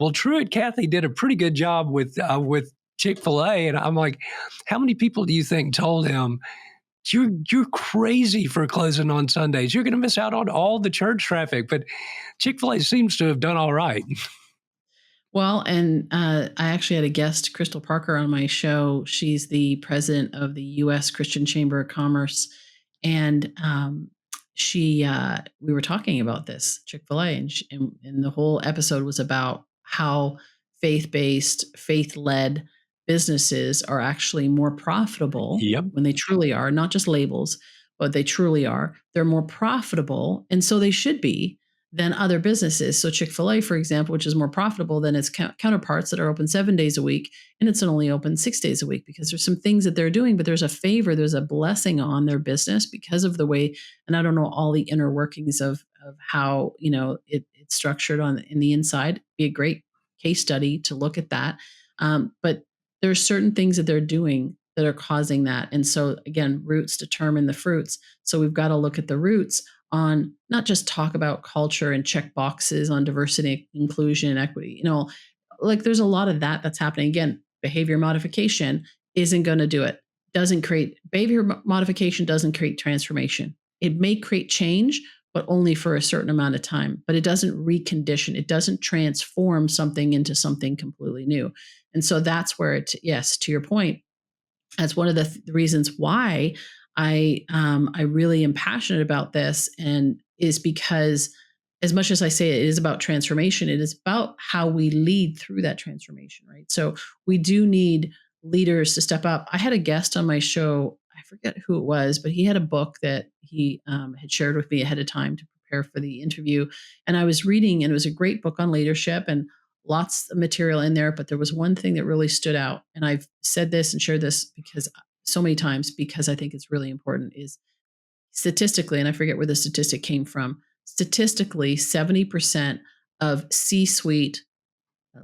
well, Truett Cathy did a pretty good job with Chick-fil-A. And I'm like, how many people do you think told him, you're crazy for closing on Sundays? You're going to miss out on all the church traffic. But Chick-fil-A seems to have done all right. Well, and I actually had a guest, Crystal Parker, on my show. She's the president of the U.S. Christian Chamber of Commerce, and we were talking about this Chick-fil-A, and the whole episode was about how faith-based, faith-led businesses are actually more profitable. Yep. When they truly are, not just labels, but they truly are. They're more profitable, and so they should be, than other businesses. So Chick-fil-A, for example, which is more profitable than its counterparts that are open 7 days a week, and it's only open 6 days a week, because there's some things that they're doing, but there's a blessing on their business because of the way, and I don't know all the inner workings of how it's structured in the inside. Be a great case study to look at that. But there's certain things that they're doing that are causing that. And so again, roots determine the fruits. So we've got to look at the roots on not just talk about culture and check boxes on diversity, inclusion, and equity. Like there's a lot of that's happening. Again, behavior modification isn't going to do it. Behavior modification doesn't create transformation. It may create change, but only for a certain amount of time. But it doesn't recondition. It doesn't transform something into something completely new. And so that's where yes, to your point, that's one of the reasons why I really am passionate about this, and is because as much as I say it is about transformation, it is about how we lead through that transformation, right? So we do need leaders to step up. I had a guest on my show, I forget who it was, but he had a book that he had shared with me ahead of time to prepare for the interview. And I was reading, and it was a great book on leadership and lots of material in there, but there was one thing that really stood out. And I've said this and shared this because so many times, because I think it's really important, is statistically, and I forget where the statistic came from, statistically, 70% of C-suite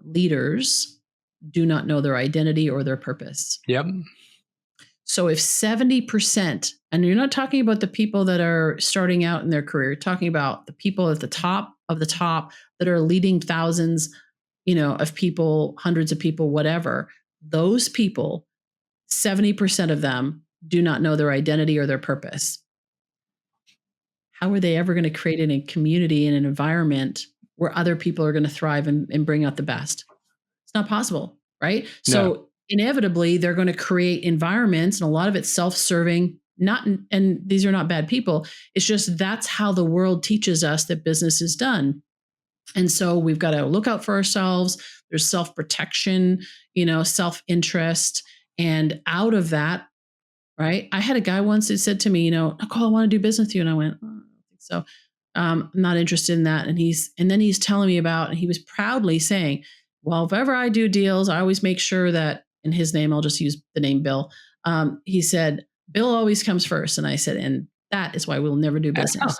leaders do not know their identity or their purpose. Yep. So if 70%, and you're not talking about the people that are starting out in their career, you're talking about the people at the top of the top that are leading thousands, of people, hundreds of people, whatever, those people, 70% of them do not know their identity or their purpose. how are they ever going to create a community and an environment where other people are going to thrive and bring out the best? It's not possible, right? No. So inevitably, they're going to create environments, and a lot of it's self-serving. And these are not bad people. It's just that's how the world teaches us that business is done. And so we've got to look out for ourselves. There's self-protection, self-interest, and out of that, right? I had a guy once that said to me, Nicole, I want to do business with you, and I went, oh, I don't think so. I'm not interested in that. And then he's telling me about, and he was proudly saying, well, if ever I do deals, I always make sure that, in his name, I'll just use the name Bill. He said, Bill always comes first. And I said, and that is why we'll never do business.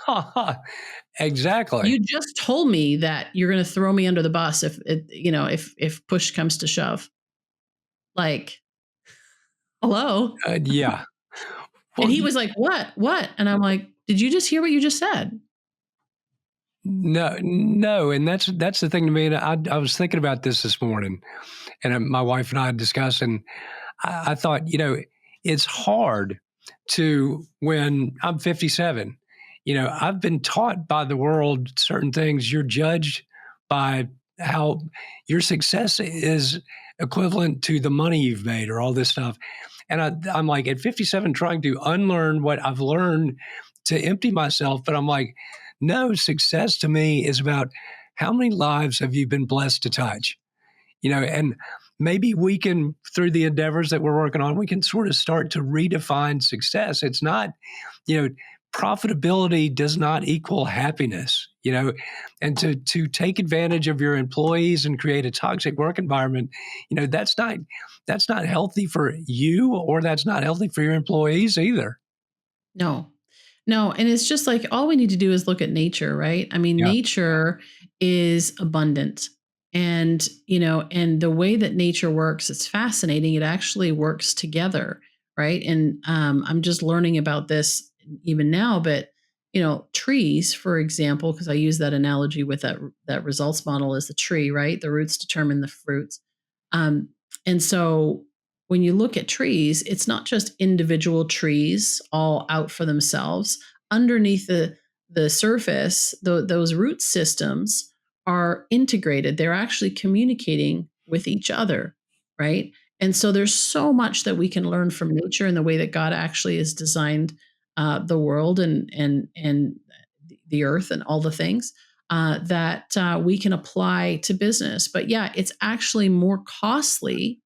Exactly. You just told me that you're going to throw me under the bus if push comes to shove. Like, hello. Yeah. Well, And he was like, what? And I'm like, did you just hear what you just said? No. And that's the thing to me. And I was thinking about this morning, and my wife and I discussed, and I thought, it's hard when I'm 57, I've been taught by the world certain things. You're judged by how your success is equivalent to the money you've made or all this stuff. And I'm like, at 57, trying to unlearn what I've learned to empty myself. But I'm like, no, success to me is about how many lives have you been blessed to touch? And maybe we can, through the endeavors that we're working on, we can sort of start to redefine success. It's not, profitability does not equal happiness, and to take advantage of your employees and create a toxic work environment, that's not healthy for you, or that's not healthy for your employees either. No. And it's just like, all we need to do is look at nature, right? I mean, Yeah. Nature is abundant. And, and the way that nature works, it's fascinating. It actually works together, right? And I'm just learning about this even now, but, trees, for example, because I use that analogy with that results model as the tree, right? The roots determine the fruits. And so when you look at trees, it's not just individual trees all out for themselves. Underneath the surface, those root systems are integrated. They're actually communicating with each other, right? And so there's so much that we can learn from nature and the way that God actually has designed the world and the earth and all the things that we can apply to business. But yeah, it's actually more costly,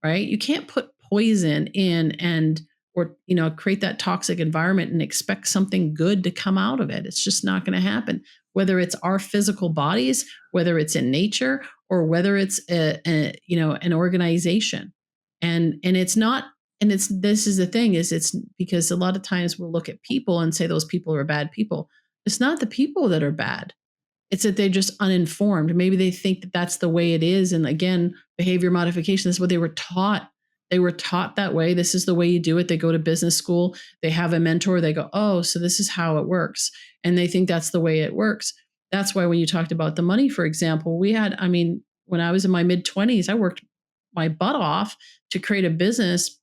right? You can't put poison in or create that toxic environment and expect something good to come out of it. It's just not going to happen. Whether it's our physical bodies, whether it's in nature, or whether it's an organization, and it's not. And this is the thing, is it's because a lot of times we'll look at people and say those people are bad people. It's not the people that are bad. It's that they're just uninformed. Maybe they think that that's the way it is. And again, behavior modification is what they were taught. They were taught that way. This is the way you do it. They go to business school. They have a mentor. They go, oh, so this is how it works. And they think that's the way it works. That's why when you talked about the money, for example, when I was in my mid-20s, I worked my butt off to create a business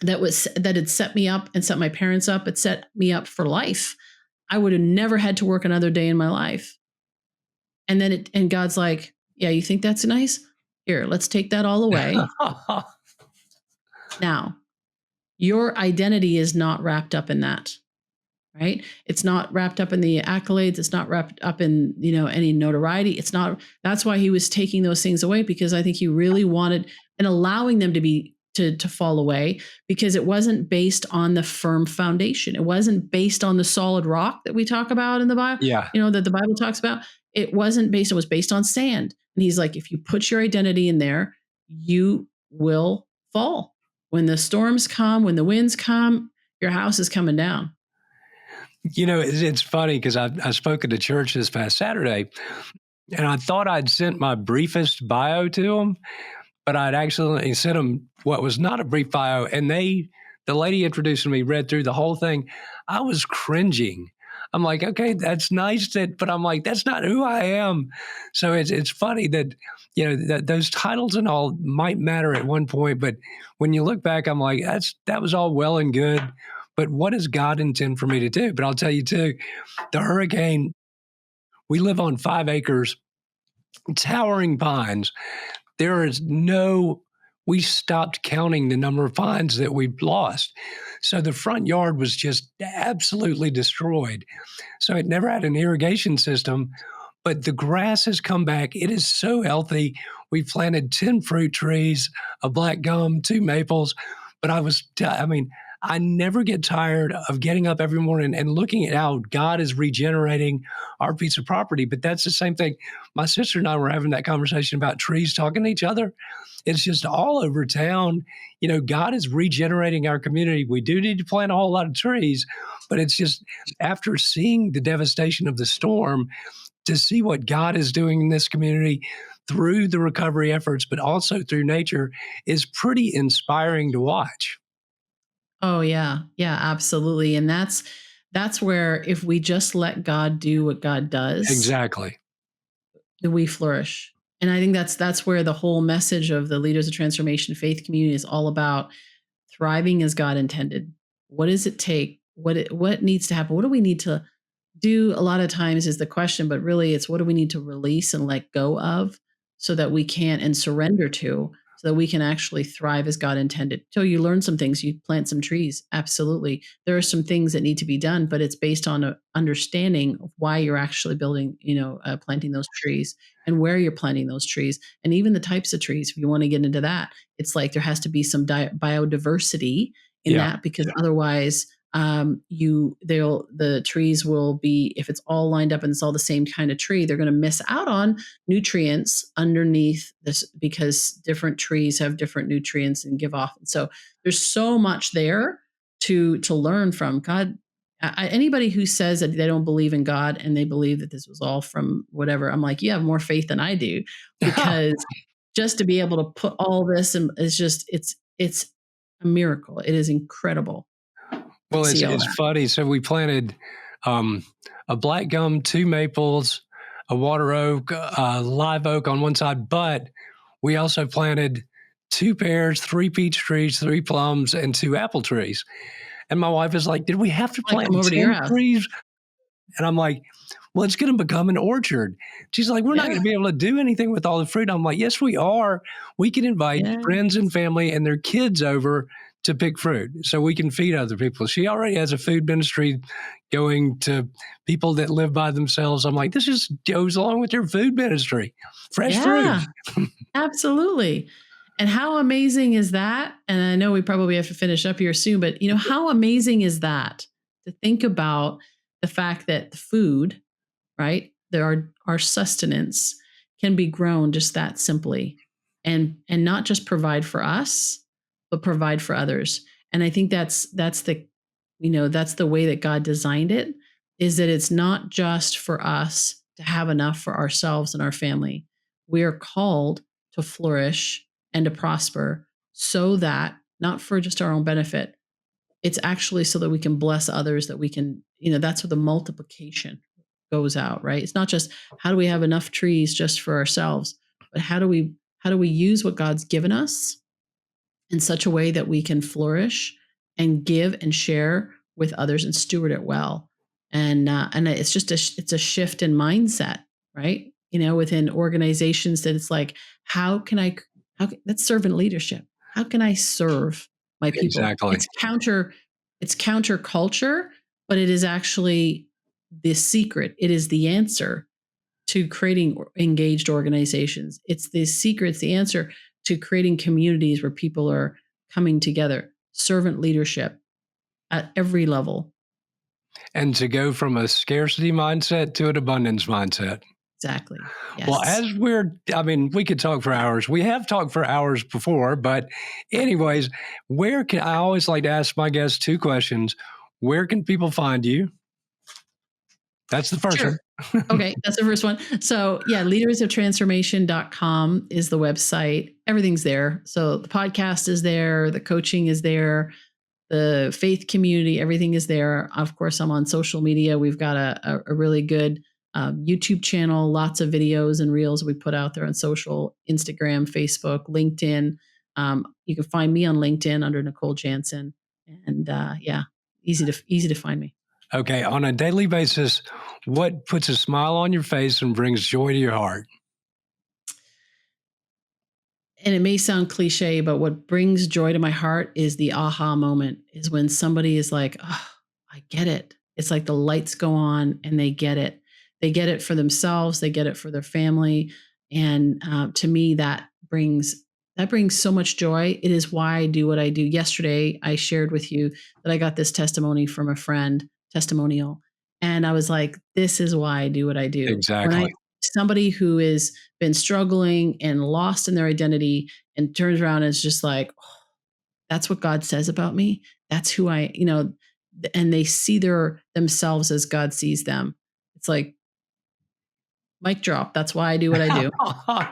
that had set me up and set my parents up. It set me up for life. I would have never had to work another day in my life. And then God's like, yeah, you think that's nice? Here, let's take that all away. Now, your identity is not wrapped up in that, right? It's not wrapped up in the accolades. It's not wrapped up in, any notoriety. It's not. That's why he was taking those things away, because I think he really wanted, and allowing them to fall away, because it wasn't based on the firm foundation. It wasn't based on the solid rock that we talk about in the Bible. Yeah. That the Bible talks about. It wasn't based. It was based on sand. And he's like, if you put your identity in there, you will fall. When the storms come, when the winds come, your house is coming down. It's funny because I spoke at a church this past Saturday, and I thought I'd sent my briefest bio to them, but I'd accidentally sent them what was not a brief bio. And the lady introducing me read through the whole thing. I was cringing. I'm like, okay, that's nice, but I'm like, that's not who I am. So it's funny that, that those titles and all might matter at one point, but when you look back, I'm like, that was all well and good, but what does God intend for me to do? But I'll tell you too, the hurricane, we live on 5 acres, towering pines. There is we stopped counting the number of pines that we've lost. So the front yard was just absolutely destroyed. So it never had an irrigation system, but the grass has come back. It is so healthy. We planted 10 fruit trees, a black gum, 2 maples. But I never get tired of getting up every morning and looking at how God is regenerating our piece of property. But that's the same thing. My sister and I were having that conversation about trees talking to each other. It's just all over town. God is regenerating our community. We do need to plant a whole lot of trees, but it's just after seeing the devastation of the storm, to see what God is doing in this community through the recovery efforts, but also through nature, is pretty inspiring to watch. Oh yeah. Yeah, absolutely. And that's where if we just let God do what God does, Exactly. then we flourish. And I think that's where the whole message of the Leaders of Transformation Faith Community is all about thriving as God intended. What does it take? What needs to happen? What do we need to do? A lot of times is the question, but really it's what do we need to release and let go of so that we can and surrender to so that we can actually thrive as God intended. So you learn some things, you plant some trees. Absolutely. There are some things that need to be done, but it's based on a understanding of why you're actually building, planting those trees and where you're planting those trees and even the types of trees. If you want to get into that, it's like there has to be some biodiversity in Yeah. that because otherwise the trees will be, if it's all lined up and it's all the same kind of tree, they're going to miss out on nutrients underneath this because different trees have different nutrients and give off. And so there's so much there to learn from God. Anybody who says that they don't believe in God and they believe that this was all from whatever, I'm like, you have more faith than I do, because just to be able to put all this in is just, it's a miracle. It is incredible. Well, it's funny. So we planted a black gum, 2 maples, a water oak, a live oak on one side, but we also planted 2 pears, 3 peach trees, 3 plums, and 2 apple trees. And my wife is like, "Did we have to plant come over to your 10 house. trees?" And I'm like, "Well, it's going to become an orchard." She's like, "We're not going to be able to do anything with all the fruit." I'm like, "Yes, we are. We can invite friends and family and their kids over to pick fruit so we can feed other people." She already has a food ministry going to people that live by themselves. I'm like, this just goes along with your food ministry. Fresh fruit. Absolutely. And how amazing is that? And I know we probably have to finish up here soon, but how amazing is that to think about the fact that the food, right? Our sustenance can be grown just that simply and not just provide for us, but provide for others. And I think that's the way that God designed it, is that it's not just for us to have enough for ourselves and our family. We are called to flourish and to prosper so that not for just our own benefit, it's actually so that we can bless others, that we can, that's where the multiplication goes out, right? It's not just how do we have enough trees just for ourselves, but how do we use what God's given us in such a way that we can flourish and give and share with others and steward it well. And it's just it's a shift in mindset, right? Within organizations, that it's like, that's servant leadership. How can I serve my people? Exactly. It's counter culture, but it is actually the secret. It is the answer to creating engaged organizations. It's the secret, it's the answer to creating communities where people are coming together. Servant leadership at every level. And to go from a scarcity mindset to an abundance mindset. Exactly. Yes. Well, we could talk for hours. We have talked for hours before, but anyways, I always like to ask my guests 2 questions. Where can people find you? That's the first one. Okay, that's the first one. So leadersoftransformation.com is the website. Everything's there. So the podcast is there, the coaching is there, the faith community, everything is there. Of course, I'm on social media. We've got a really good YouTube channel, lots of videos and reels we put out there on social, Instagram, Facebook, LinkedIn. You can find me on LinkedIn under Nicole Jansen. And easy to find me. Okay. On a daily basis, what puts a smile on your face and brings joy to your heart? And it may sound cliche, but what brings joy to my heart is the aha moment, is when somebody is like, oh, I get it. It's like the lights go on and they get it. They get it for themselves. They get it for their family. And to me, that brings so much joy. It is why I do what I do. Yesterday, I shared with you that I got this testimonial. And I was like, this is why I do what I do. Exactly. Somebody who has been struggling and lost in their identity and turns around and is just like, oh, that's what God says about me. That's who I, and they see themselves as God sees them. It's like, mic drop. That's why I do what I do.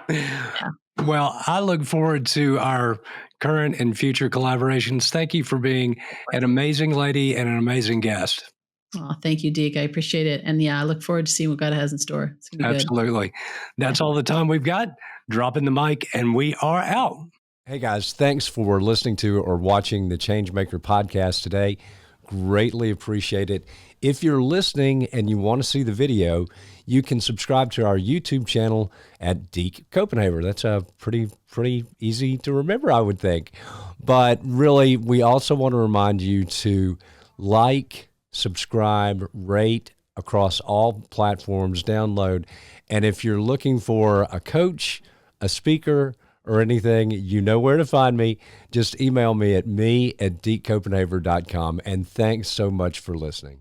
Yeah. Well, I look forward to our current and future collaborations. Thank you for being an amazing lady and an amazing guest. Oh, thank you, Deke. I appreciate it. And yeah, I look forward to seeing what God has in store. It's going to be Absolutely. Good. That's all the time we've got. Dropping the mic and we are out. Hey guys, thanks for listening to or watching the Changemaker podcast today. Greatly appreciate it. If you're listening and you want to see the video, you can subscribe to our YouTube channel at Deke Copenhaver. That's a pretty easy to remember, I would think. But really, we also want to remind you to like, subscribe, rate across all platforms, download. And if you're looking for a coach, a speaker, or anything, you know where to find me. Just email me at me@dekecopenhaver.com. And thanks so much for listening.